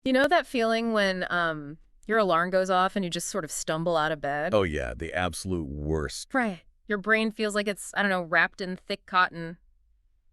You know that feeling when your alarm goes off and you just sort of stumble out of bed? Oh yeah, the absolute worst. Right. Your brain feels like it's, I don't know, wrapped in thick cotton.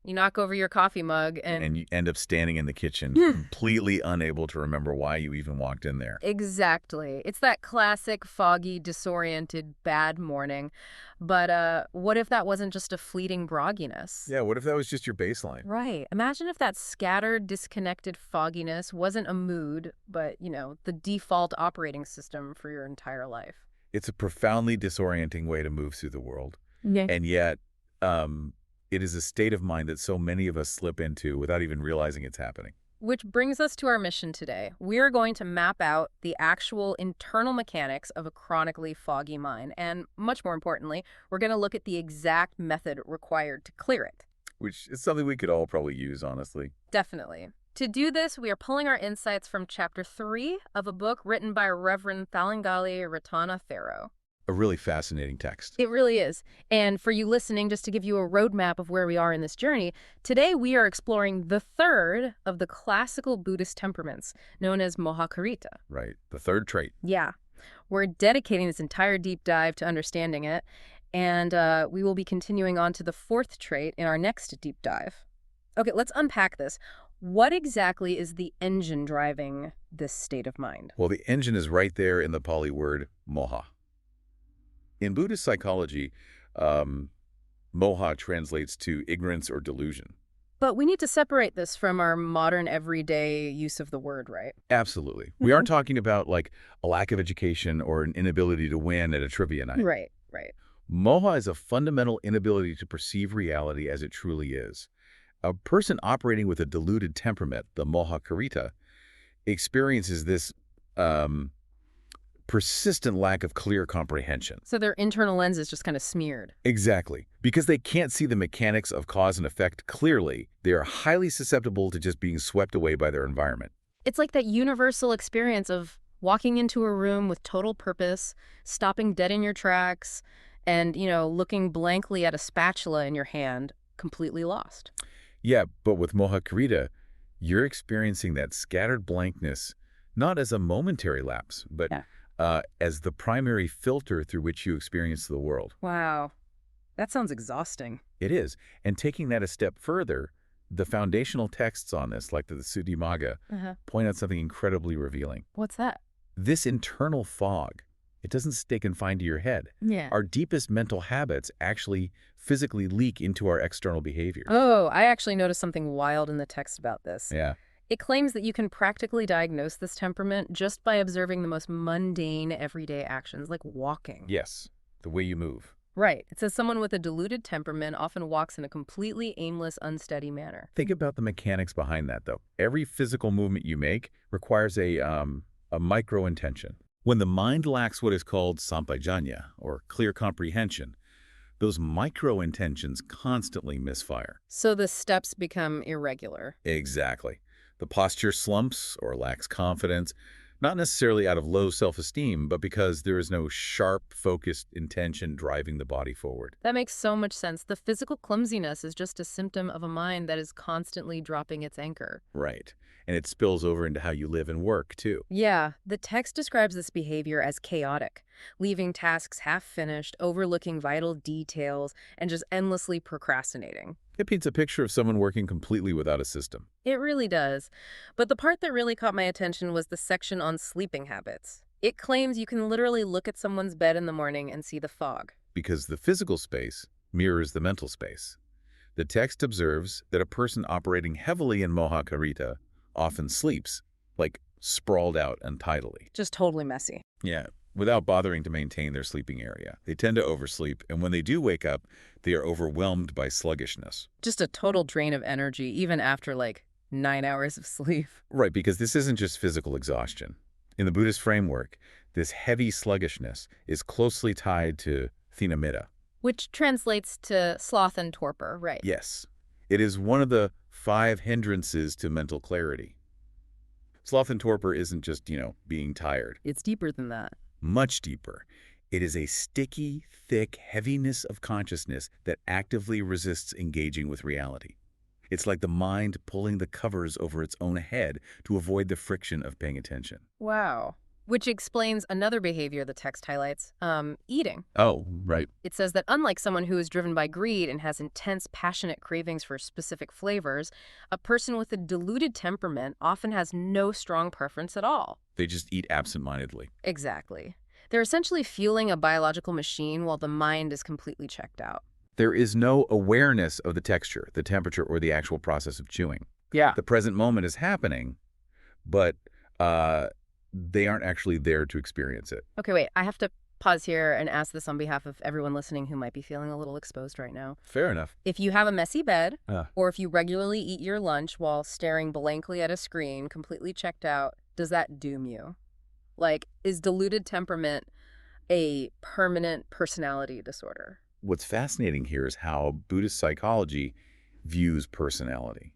You knock over your coffee mug and And you end up standing in the kitchen, completely unable to remember why you even walked in there. exactly. It's that classic foggy, disoriented, bad morning. But what if that wasn't just a fleeting grogginess? Yeah, what if that was just your baseline? Right. Imagine if that scattered, disconnected fogginess wasn't a mood, but, the default operating system for your entire life. It's a profoundly disorienting way to move through the world. Yeah. And yet, it is a state of mind that so many of us slip into without even realizing it's happening. Which brings us to our mission today. We're going to map out the actual internal mechanics of a chronically foggy mind. And much more importantly, we're going to look at the exact method required to clear it. Which is something we could all probably use, honestly. Definitely. To do this, we are pulling our insights from Chapter 3 of a book written by Reverend Thalangali Ratanathero. A really fascinating text. It really is. And for you listening, just to give you a roadmap of where we are in this journey, today we are exploring the third of the classical Buddhist temperaments, known as Moha-Carita. Right. The third trait. Yeah. We're dedicating this entire deep dive to understanding it, and we will be continuing on to the fourth trait in our next deep dive. Okay, let's unpack this. What exactly is the engine driving this state of mind? Well, the engine is right there in the Pali word moha. In Buddhist psychology, moha translates to ignorance or delusion. But we need to separate this from our modern everyday use of the word, right? Absolutely. We aren't talking about like a lack of education or an inability to win at a trivia night. Right, right. Moha is a fundamental inability to perceive reality as it truly is. A person operating with a deluded temperament, the Moha-Carita, experiences this persistent lack of clear comprehension. So their internal lens is just kind of smeared. Exactly. Because they can't see the mechanics of cause and effect clearly, they are highly susceptible to just being swept away by their environment. It's like that universal experience of walking into a room with total purpose, stopping dead in your tracks, and, looking blankly at a spatula in your hand, completely lost. Yeah, but with Moha-Carita, you're experiencing that scattered blankness not as a momentary lapse, but as the primary filter through which you experience the world. Wow. That sounds exhausting. It is. And taking that a step further, the foundational texts on this, like the Visuddhimagga, point out something incredibly revealing. What's that? This internal fog, it doesn't stay confined to your head. Yeah. Our deepest mental habits actually physically leak into our external behaviors. Oh, I actually noticed something wild in the text about this. Yeah. It claims that you can practically diagnose this temperament just by observing the most mundane everyday actions, like walking. Yes, the way you move. Right. It says someone with a deluded temperament often walks in a completely aimless, unsteady manner. Think about the mechanics behind that, though. Every physical movement you make requires a micro-intention. When the mind lacks what is called sampajanya, or clear comprehension, those micro-intentions constantly misfire. So the steps become irregular. Exactly. The posture slumps or lacks confidence, not necessarily out of low self-esteem, but because there is no sharp, focused intention driving the body forward. That makes so much sense. The physical clumsiness is just a symptom of a mind that is constantly dropping its anchor. Right. And it spills over into how you live and work, too. Yeah, the text describes this behavior as chaotic, leaving tasks half-finished, overlooking vital details, and just endlessly procrastinating. It paints a picture of someone working completely without a system. It really does. But the part that really caught my attention was the section on sleeping habits. It claims you can literally look at someone's bed in the morning and see the fog. Because the physical space mirrors the mental space. The text observes that a person operating heavily in Moha-Carita often sleeps, like sprawled out untidily. Just totally messy. Yeah, without bothering to maintain their sleeping area. They tend to oversleep, and when they do wake up, they are overwhelmed by sluggishness. Just a total drain of energy, even after, 9 hours of sleep. Right, because this isn't just physical exhaustion. In the Buddhist framework, this heavy sluggishness is closely tied to thinamitta. Which translates to sloth and torpor, right? Yes. It is one of the 5 hindrances to mental clarity. Sloth and torpor isn't just, being tired. It's deeper than that. Much deeper. It is a sticky, thick heaviness of consciousness that actively resists engaging with reality. It's like the mind pulling the covers over its own head to avoid the friction of paying attention. Wow. Which explains another behavior the text highlights, eating. Oh, right. It says that unlike someone who is driven by greed and has intense, passionate cravings for specific flavors, a person with a deluded temperament often has no strong preference at all. They just eat absentmindedly. Exactly. They're essentially fueling a biological machine while the mind is completely checked out. There is no awareness of the texture, the temperature, or the actual process of chewing. Yeah. The present moment is happening, but they aren't actually there to experience it. Okay, wait. I have to pause here and ask this on behalf of everyone listening who might be feeling a little exposed right now. Fair enough. If you have a messy bed, Uh. or if you regularly eat your lunch while staring blankly at a screen, completely checked out, does that doom you? Like, is deluded temperament a permanent personality disorder? What's fascinating here is how Buddhist psychology views personality.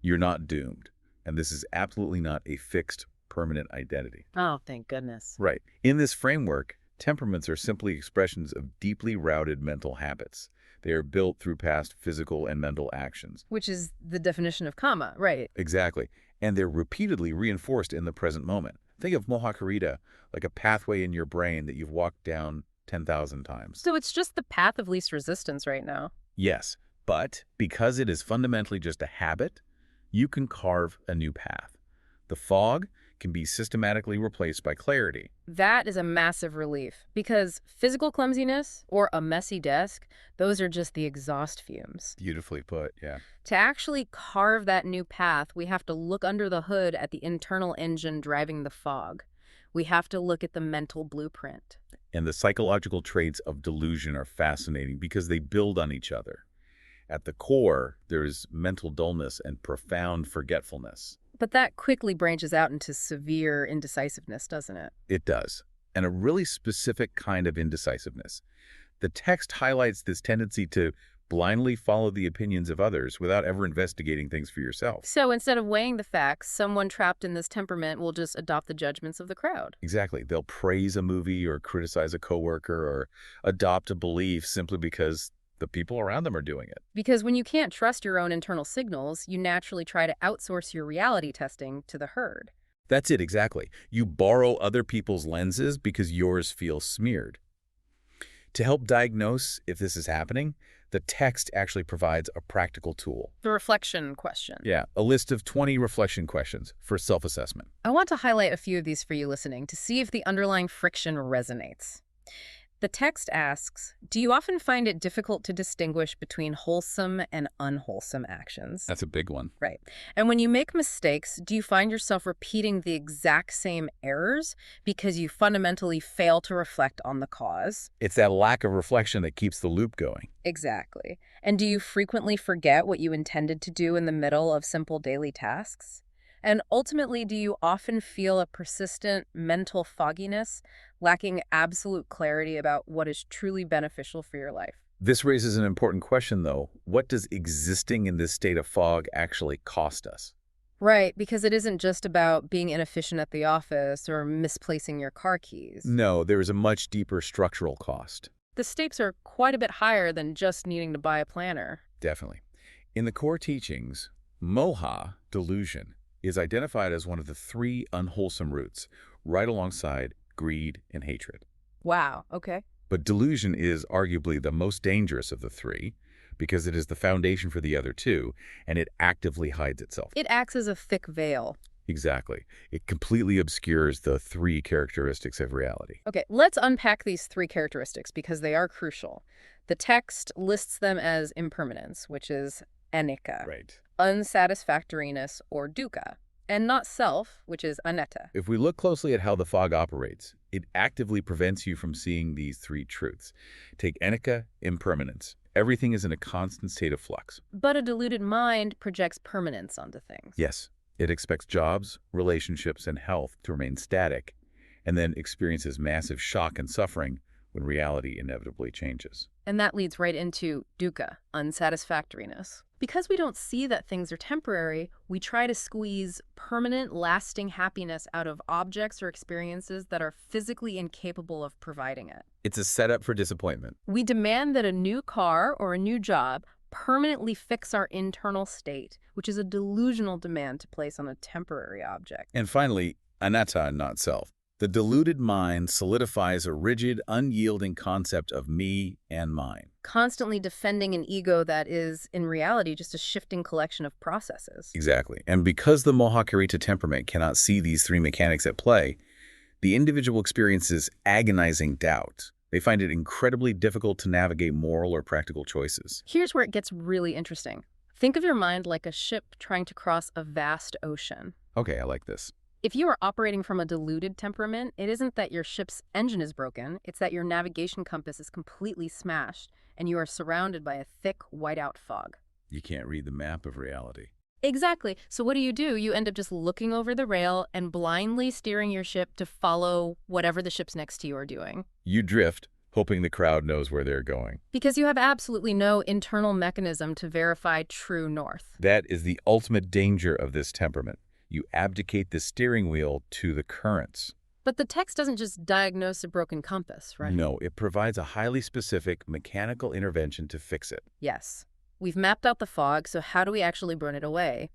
You're not doomed, and this is absolutely not a fixed, permanent identity. Oh, thank goodness. Right. In this framework, temperaments are simply expressions of deeply rooted mental habits. They are built through past physical and mental actions. Which is the definition of karma, right? Exactly. And they're repeatedly reinforced in the present moment. Think of Moha-Carita like a pathway in your brain that you've walked down 10,000 times. So it's just the path of least resistance right now. Yes, but because it is fundamentally just a habit, you can carve a new path. The fog can be systematically replaced by clarity. That is a massive relief, because physical clumsiness or a messy desk, those are just the exhaust fumes. Beautifully put, yeah. To actually carve that new path, we have to look under the hood at the internal engine driving the fog. We have to look at the mental blueprint. And the psychological traits of delusion are fascinating because they build on each other. At the core, there's mental dullness and profound forgetfulness. But that quickly branches out into severe indecisiveness, doesn't it? It does, and a really specific kind of indecisiveness. The text highlights this tendency to blindly follow the opinions of others without ever investigating things for yourself. So instead of weighing the facts, someone trapped in this temperament will just adopt the judgments of the crowd. Exactly. They'll praise a movie or criticize a coworker or adopt a belief simply because the people around them are doing it. Because when you can't trust your own internal signals, you naturally try to outsource your reality testing to the herd. That's it, exactly. You borrow other people's lenses because yours feels smeared. To help diagnose if this is happening, the text actually provides a practical tool. The reflection question. Yeah, a list of 20 reflection questions for self-assessment. I want to highlight a few of these for you listening to see if the underlying friction resonates. The text asks, do you often find it difficult to distinguish between wholesome and unwholesome actions? That's a big one. Right. And when you make mistakes, do you find yourself repeating the exact same errors because you fundamentally fail to reflect on the cause? It's that lack of reflection that keeps the loop going. Exactly. And do you frequently forget what you intended to do in the middle of simple daily tasks? And ultimately, do you often feel a persistent mental fogginess, lacking absolute clarity about what is truly beneficial for your life? This raises an important question, though. What does existing in this state of fog actually cost us? Right, because it isn't just about being inefficient at the office or misplacing your car keys. No, there is a much deeper structural cost. The stakes are quite a bit higher than just needing to buy a planner. Definitely. In the core teachings, moha, delusion, is identified as one of the 3 unwholesome roots, right alongside greed and hatred. Wow, okay. But delusion is arguably the most dangerous of the 3 because it is the foundation for the other 2, and it actively hides itself. It acts as a thick veil. Exactly. It completely obscures the 3 characteristics of reality. Okay, let's unpack these 3 characteristics because they are crucial. The text lists them as impermanence, which is anicca. Right. Unsatisfactoriness or dukkha, and not self, which is anatta. If we look closely at how the fog operates, it actively prevents you from seeing these 3 truths. Take anicca, impermanence. Everything is in a constant state of flux. But a deluded mind projects permanence onto things. Yes, it expects jobs, relationships, and health to remain static, and then experiences massive shock and suffering when reality inevitably changes. And that leads right into dukkha, unsatisfactoriness. Because we don't see that things are temporary, we try to squeeze permanent, lasting happiness out of objects or experiences that are physically incapable of providing it. It's a setup for disappointment. We demand that a new car or a new job permanently fix our internal state, which is a delusional demand to place on a temporary object. And finally, anatta, not self. The deluded mind solidifies a rigid, unyielding concept of me and mine. Constantly defending an ego that is, in reality, just a shifting collection of processes. Exactly. And because the Moha-Carita temperament cannot see these three mechanics at play, the individual experiences agonizing doubt. They find it incredibly difficult to navigate moral or practical choices. Here's where it gets really interesting. Think of your mind like a ship trying to cross a vast ocean. Okay, I like this. If you are operating from a deluded temperament, it isn't that your ship's engine is broken, it's that your navigation compass is completely smashed and you are surrounded by a thick, whiteout fog. You can't read the map of reality. Exactly. So what do? You end up just looking over the rail and blindly steering your ship to follow whatever the ships next to you are doing. You drift, hoping the crowd knows where they're going. Because you have absolutely no internal mechanism to verify true north. That is the ultimate danger of this temperament. You abdicate the steering wheel to the currents. But the text doesn't just diagnose a broken compass, right? No, it provides a highly specific mechanical intervention to fix it. Yes. We've mapped out the fog, so how do we actually burn it away?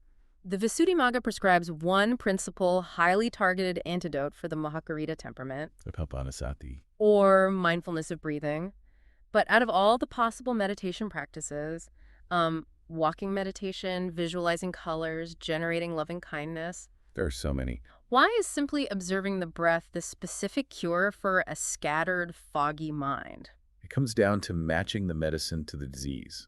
The Visuddhimagga prescribes one principal, highly targeted antidote for the Moha-Carita temperament. Ānāpānasati. Or mindfulness of breathing. But out of all the possible meditation practices, walking meditation, visualizing colors, generating loving kindness. There are so many. Why is simply observing the breath the specific cure for a scattered, foggy mind? It comes down to matching the medicine to the disease.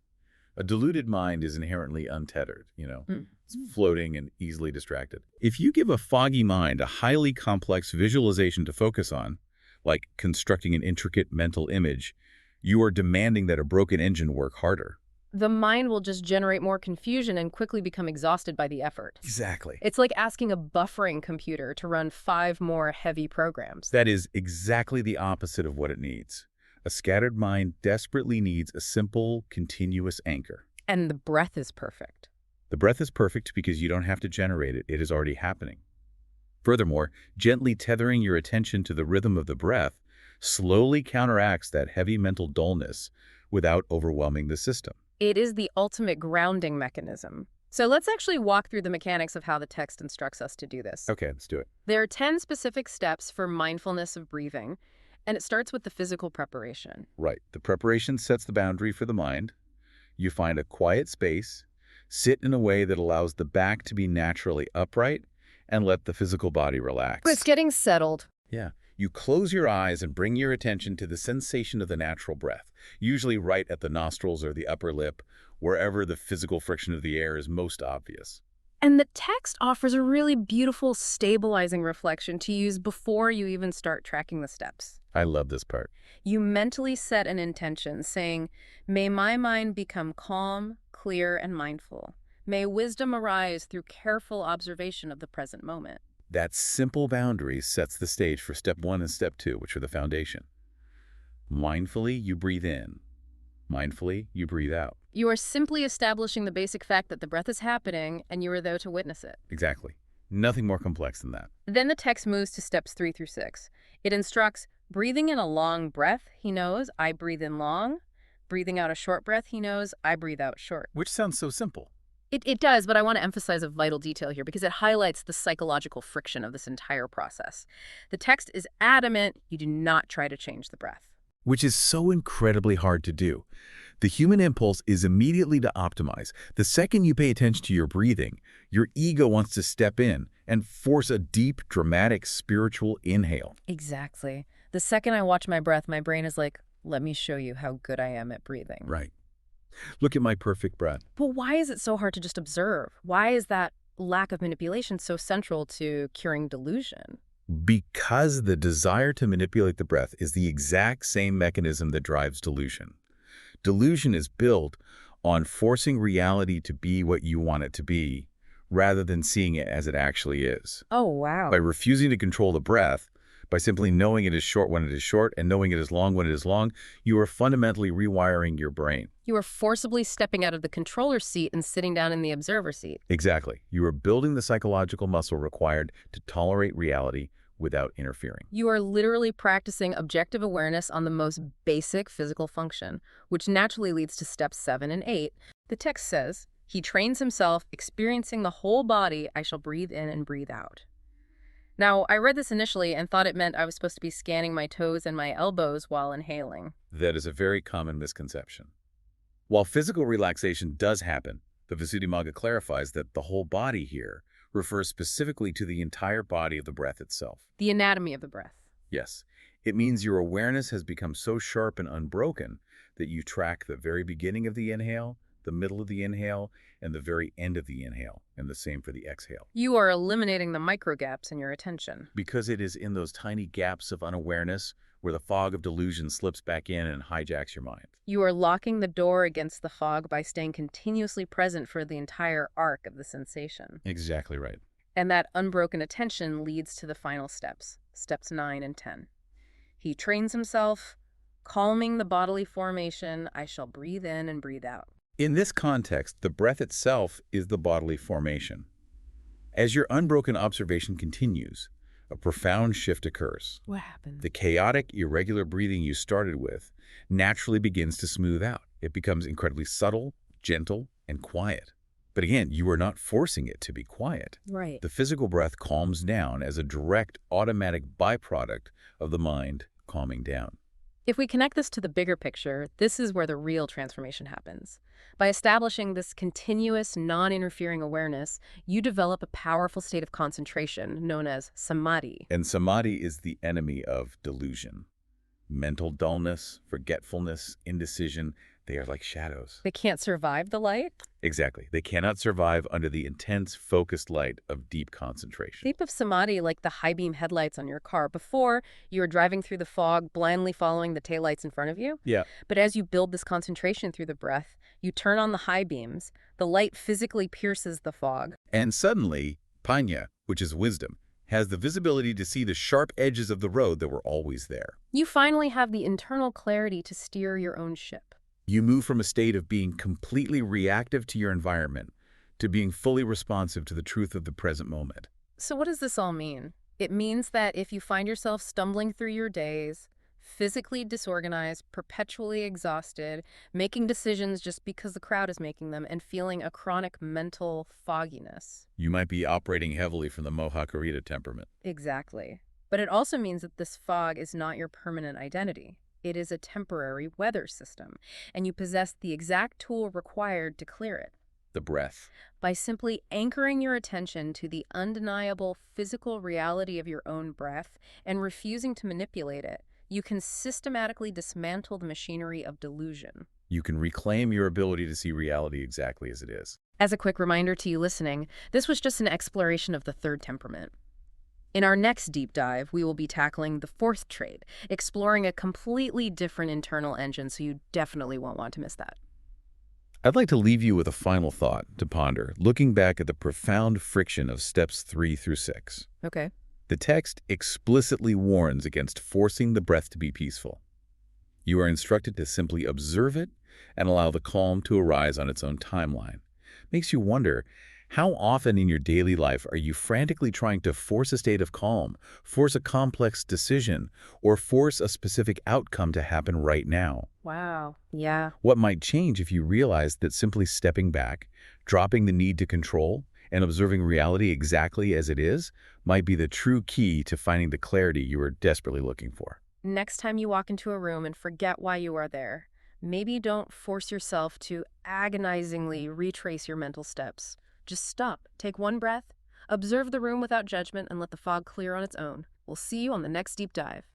A deluded mind is inherently untethered, It's floating and easily distracted. If you give a foggy mind a highly complex visualization to focus on, like constructing an intricate mental image, you are demanding that a broken engine work harder. The mind will just generate more confusion and quickly become exhausted by the effort. Exactly. It's like asking a buffering computer to run 5 more heavy programs. That is exactly the opposite of what it needs. A scattered mind desperately needs a simple, continuous anchor. And the breath is perfect. The breath is perfect because you don't have to generate it. It is already happening. Furthermore, gently tethering your attention to the rhythm of the breath slowly counteracts that heavy mental dullness without overwhelming the system. It is the ultimate grounding mechanism. So let's actually walk through the mechanics of how the text instructs us to do this. Okay, let's do it. There are 10 specific steps for mindfulness of breathing, and it starts with the physical preparation. Right. The preparation sets the boundary for the mind. You find a quiet space, sit in a way that allows the back to be naturally upright, and let the physical body relax. It's getting settled. Yeah. You close your eyes and bring your attention to the sensation of the natural breath, usually right at the nostrils or the upper lip, wherever the physical friction of the air is most obvious. And the text offers a really beautiful stabilizing reflection to use before you even start tracking the steps. I love this part. You mentally set an intention saying, "May my mind become calm, clear, and mindful. May wisdom arise through careful observation of the present moment." That simple boundary sets the stage for step 1 and step 2, which are the foundation. Mindfully, you breathe in. Mindfully, you breathe out. You are simply establishing the basic fact that the breath is happening and you are there to witness it. Exactly. Nothing more complex than that. Then the text moves to steps 3 through 6. It instructs, breathing in a long breath, he knows, I breathe in long. Breathing out a short breath, he knows, I breathe out short. Which sounds so simple. It does, but I want to emphasize a vital detail here because it highlights the psychological friction of this entire process. The text is adamant you do not try to change the breath. Which is so incredibly hard to do. The human impulse is immediately to optimize. The second you pay attention to your breathing, your ego wants to step in and force a deep, dramatic, spiritual inhale. Exactly. The second I watch my breath, my brain is like, let me show you how good I am at breathing. Right. Look at my perfect breath. But why is it so hard to just observe? Why is that lack of manipulation so central to curing delusion? Because the desire to manipulate the breath is the exact same mechanism that drives delusion. Delusion is built on forcing reality to be what you want it to be, rather than seeing it as it actually is. Oh, wow. By refusing to control the breath, by simply knowing it is short when it is short and knowing it is long when it is long, you are fundamentally rewiring your brain. You are forcibly stepping out of the controller seat and sitting down in the observer seat. Exactly. You are building the psychological muscle required to tolerate reality without interfering. You are literally practicing objective awareness on the most basic physical function, which naturally leads to steps 7 and 8. The text says, he trains himself, experiencing the whole body, I shall breathe in and breathe out. Now, I read this initially and thought it meant I was supposed to be scanning my toes and my elbows while inhaling. That is a very common misconception. While physical relaxation does happen, the Visuddhimagga clarifies that the whole body here refers specifically to the entire body of the breath itself. The anatomy of the breath. Yes, it means your awareness has become so sharp and unbroken that you track the very beginning of the inhale, the middle of the inhale, and the very end of the inhale, and the same for the exhale. You are eliminating the micro gaps in your attention. Because it is in those tiny gaps of unawareness where the fog of delusion slips back in and hijacks your mind. You are locking the door against the fog by staying continuously present for the entire arc of the sensation. Exactly right. And that unbroken attention leads to the final steps, steps 9 and 10. He trains himself, calming the bodily formation, I shall breathe in and breathe out. In this context, the breath itself is the bodily formation. As your unbroken observation continues, a profound shift occurs. What happened? The chaotic, irregular breathing you started with naturally begins to smooth out. It becomes incredibly subtle, gentle, and quiet. But again, you are not forcing it to be quiet. Right. The physical breath calms down as a direct, automatic byproduct of the mind calming down. If we connect this to the bigger picture, this is where the real transformation happens. By establishing this continuous, non-interfering awareness, you develop a powerful state of concentration known as samadhi. And samadhi is the enemy of delusion. Mental dullness, forgetfulness, indecision, they are like shadows. They can't survive the light? Exactly. They cannot survive under the intense, focused light of deep concentration. Sleep of samadhi like the high-beam headlights on your car. Before, you were driving through the fog, blindly following the taillights in front of you. Yeah. But as you build this concentration through the breath, you turn on the high beams, the light physically pierces the fog. And suddenly, Panya, which is wisdom, has the visibility to see the sharp edges of the road that were always there. You finally have the internal clarity to steer your own ship. You move from a state of being completely reactive to your environment to being fully responsive to the truth of the present moment. So what does this all mean? It means that if you find yourself stumbling through your days, physically disorganized, perpetually exhausted, making decisions just because the crowd is making them, and feeling a chronic mental fogginess. You might be operating heavily from the Moha-Carita temperament. Exactly. But it also means that this fog is not your permanent identity. It is a temporary weather system, and you possess the exact tool required to clear it. The breath. By simply anchoring your attention to the undeniable physical reality of your own breath and refusing to manipulate it, you can systematically dismantle the machinery of delusion. You can reclaim your ability to see reality exactly as it is. As a quick reminder to you listening, this was just an exploration of the third temperament. In our next deep dive, we will be tackling the fourth trait, exploring a completely different internal engine, so you definitely won't want to miss that. I'd like to leave you with a final thought to ponder, looking back at the profound friction of steps 3 through 6. Okay. The text explicitly warns against forcing the breath to be peaceful. You are instructed to simply observe it and allow the calm to arise on its own timeline. Makes you wonder, how often in your daily life are you frantically trying to force a state of calm, force a complex decision, or force a specific outcome to happen right now? Wow. Yeah. What might change if you realized that simply stepping back, dropping the need to control, and observing reality exactly as it is might be the true key to finding the clarity you are desperately looking for. Next time you walk into a room and forget why you are there, maybe don't force yourself to agonizingly retrace your mental steps. Just stop, take one breath, observe the room without judgment, and let the fog clear on its own. We'll see you on the next deep dive.